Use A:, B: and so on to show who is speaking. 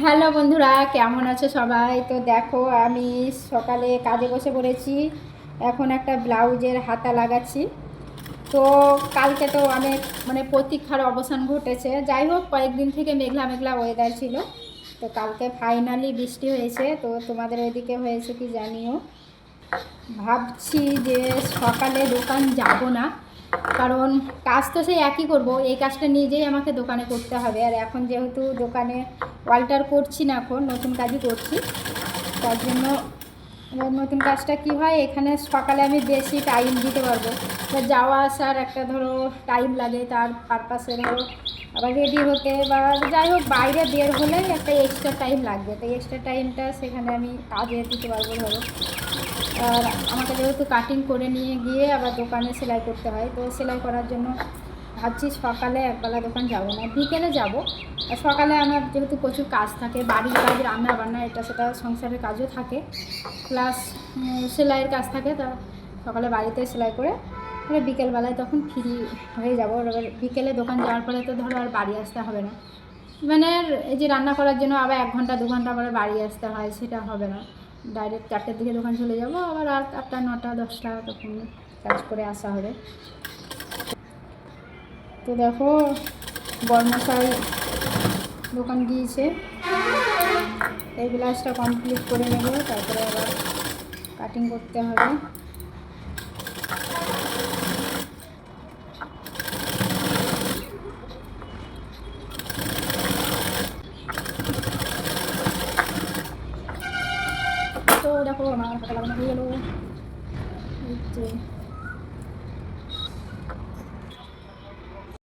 A: Hello বন্ধুরা, কেমন আছো সবাই? তো দেখো, আমি সকালে কাজে বসে পড়েছি। এখন একটা ব্লাউজের হাতা লাগাচ্ছি। তো কালকে তো অনেক প্রতীক্ষার অবসান ঘটেছে। যাই হোক, কয়েকদিন থেকে মেঘলা মেঘলা ওয়েদার ছিল। তো কালকে ফাইনালি বৃষ্টি হয়েছে। তো তোমাদের ওইদিকে হয়েছে কি জানিও। ভাবছি যে সকালে দোকান যাব না, কারণ কাজ তো সেই একই করব। এই কাজটা নিজেই আমাকে দোকানে করতে হবে। আর এখন যেহেতু দোকানে অল্টার করছি না, এখন নতুন কাজই করছি, তার জন্য নতুন কাজটা কি হয়, এখানে সকালে আমি বেশি টাইম দিতে পারবো। যাওয়া আসার একটা ধরো টাইম লাগে, তার পারপাসে ধরো আবার রেডি হতে বা যাই হোক বাইরে বের হলে একটা এক্সট্রা টাইম লাগবে। তো এক্সট্রা টাইমটা সেখানে আমি কাজে দিতে পারবো ধরো। আর আমাকে যেহেতু কাটিং করে নিয়ে গিয়ে আবার দোকানে সেলাই করতে হয়, তো সেলাই করার জন্য ভাবছি সকালে একবেলা দোকান যাব না, বিকেলে যাব। আর সকালে আমার যেহেতু প্রচুর কাজ থাকে, বাড়ির কাজ, রান্না বান্না, এটা সেটা সংসারের কাজও থাকে, প্লাস সেলাইয়ের কাজ থাকে। তা সকালে বাড়িতে সেলাই করে বিকেলবেলায় তখন ফ্রি হয়ে যাব। এবার বিকেলে দোকান যাওয়ার পরে তো ধরো আর বাড়ি আসতে হবে না, এই যে রান্না করার জন্য আবার 1 ঘন্টা 2 ঘন্টা পরে বাড়ি আসতে হয়, সেটা হবে না। ডাইরেক্ট 4টের দিকে দোকান চলে যাব, আবার রাত 8টা 9টা 10টা তখন কাজ করে আসা হবে। তো দেখো, বর্মশাই দোকান গিয়েছে। এই ব্লাউজটা কমপ্লিট করে নেব, তারপরে আবার কাটিং করতে হবে। তো দেখো, আমার হাতে লাগানো হয়ে গেল।